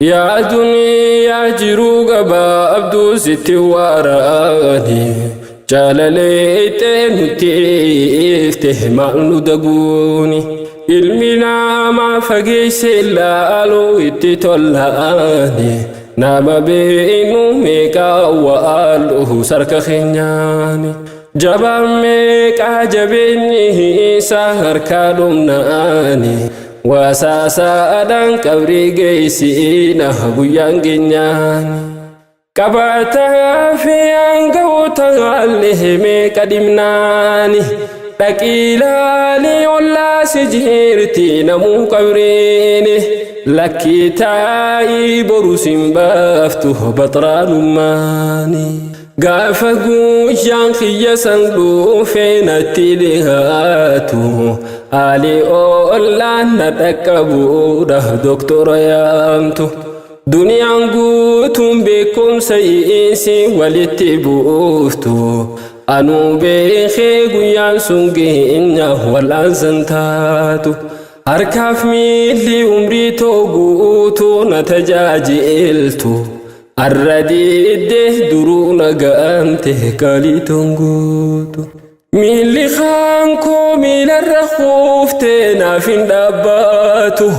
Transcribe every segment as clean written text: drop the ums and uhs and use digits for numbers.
يا دنيا جروق بابدو ستي وراني جالليت نتيفته ما ندقوني المنا ما فقيس اللالو اتطلاني نام بينو ميكا وقالو سرك خنياني جبا ميكا جبيني سهر كالومناني واساسا أدان كبري جيسينا بيان جنيان كباتا في أنقوتا اللهم كدمناني لكيلاني ولا سجيرتي نمو كبريني لكي تاي بروسين بافتو بطران ماني قافقو جانخي يسنقو فين التلهاتو علي أولا نتكبو ده دكتور يامتو دنيا نقوتم بكم سيئسي ولتبوفتو أنو بخيقو يانسونجي إنه والأنسنتاتو أركاف ميلي عمري توقوتو نتجاجلتو الرديد درون قانته كالي تنقوتو ميلي خانكو ميل الرخوف تنافين داباتو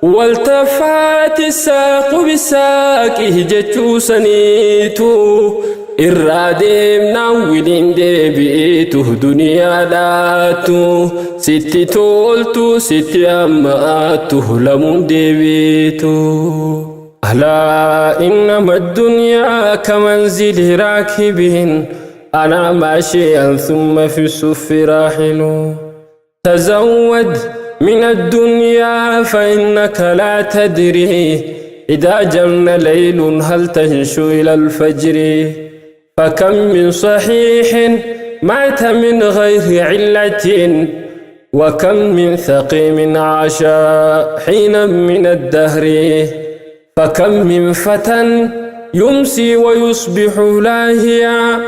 والتفات الساق بالساق هجتو سنيتو الرادم ناولين ديبيتو دنيا داتو ستي تولتو ستي أماتو لمون ديبيتو ألا إنما الدنيا كمنزل راكبين أنا ماشيا ثم في الصف راحل تزود من الدنيا فإنك لا تدري إذا جن ليل هل تنشو إلى الفجر فكم من صحيح مات من غير علة وكم من ثقيم عاش حينا من الدهر فكم من فتى يمسي ويصبح لاهيا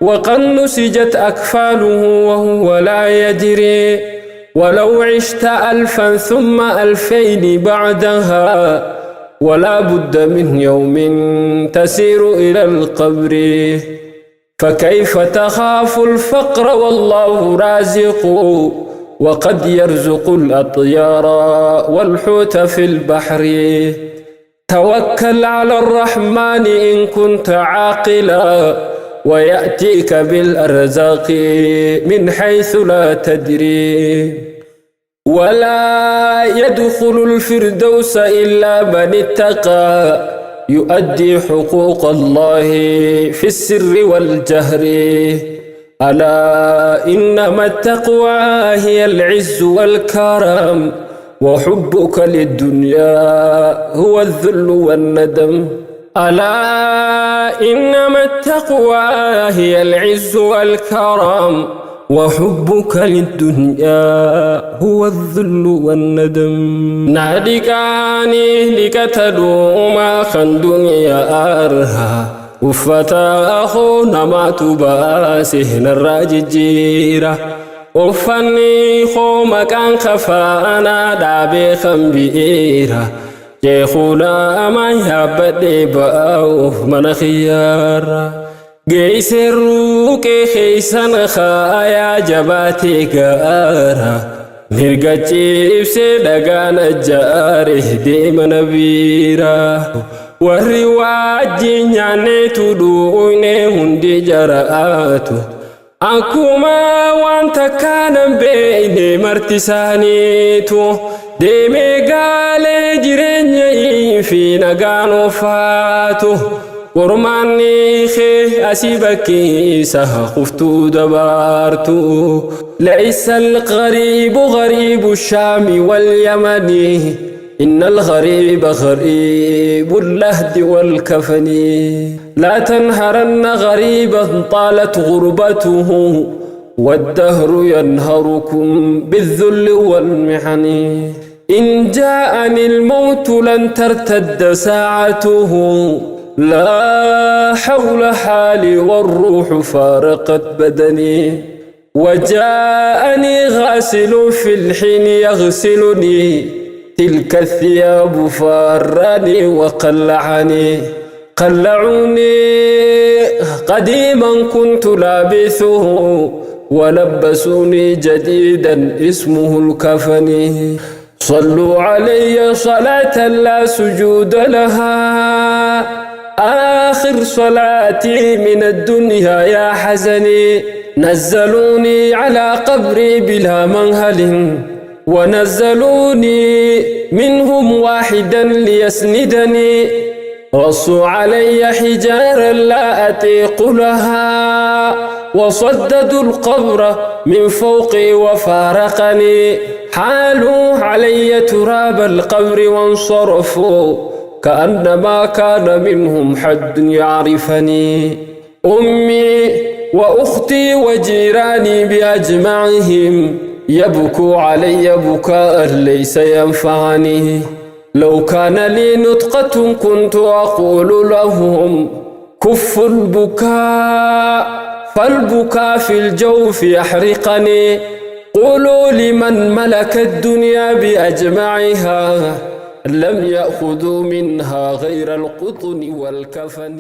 وقد نسجت أكفاله وهو لا يدري ولو عشت 1000 ثم 2000 بعدها ولا بد من يوم تسير إلى القبر فكيف تخاف الفقر والله رازق وقد يرزق الأطيار والحوت في البحر توكل على الرحمن إن كنت عاقلا ويأتيك بالأرزاق من حيث لا تدري ولا يدخل الفردوس إلا من اتقى يؤدي حقوق الله في السر والجهر ألا إنما التقوى هي العز والكرم وحبك للدنيا هو الذل والندم ألا إنما التقوى هي العز والكرم وحبك للدنيا هو الذل والندم نادكاني لكتدو ما خن دنيا أرها وفتا أخو نمات باسه نراججيرا وفني خو مكان خفانا دابي خنبئيرا جيخونا ما يابدي باوف من خيارا جيسر روكي خيسان خايا جباتي غارا نرغا جيبسي دغانا جاره ديم نبيرا ورواجي نياني تدويني هندي جرآتو أكما وانت كان بيني مرتسانيتو ديمي قالي جريني في نغانو فاتو ورماني خي أسيبكي سهخفتو دبارتو ليس الغريب غريب الشام واليمن إن الغريب غريب اللهد والكفن لا تنهرن غريبا طالت غربته والدهر ينهركم بالذل والمحن إن جاءني الموت لن ترتد ساعته لا حول حالي والروح فارقت بدني وجاءني غاسل في الحين يغسلني تلك الثياب فاراني وقلعني قديما كنت لابثه ولبسوني جديدا اسمه الكفن صلوا علي صلاة لا سجود لها آخر صلاتي من الدنيا يا حزني نزلوني على قبري بلا منهل ونزلوني منهم واحدا ليسندني رصوا علي حجارا لا أطيق لها وصددوا القبر من فوقي وفارقني حالوا علي تراب القبر وانصرفوا كأنما كان منهم حد يعرفني أمي وأختي وجيراني بأجمعهم يبكوا علي بكاء ليس ينفعني لو كان لي نطقة كنت أقول لهم كفوا البكاء فالبكاء في الجوف يحرقني قولوا لمن ملك الدنيا بأجمعها لم يأخذوا منها غير القطن والكفن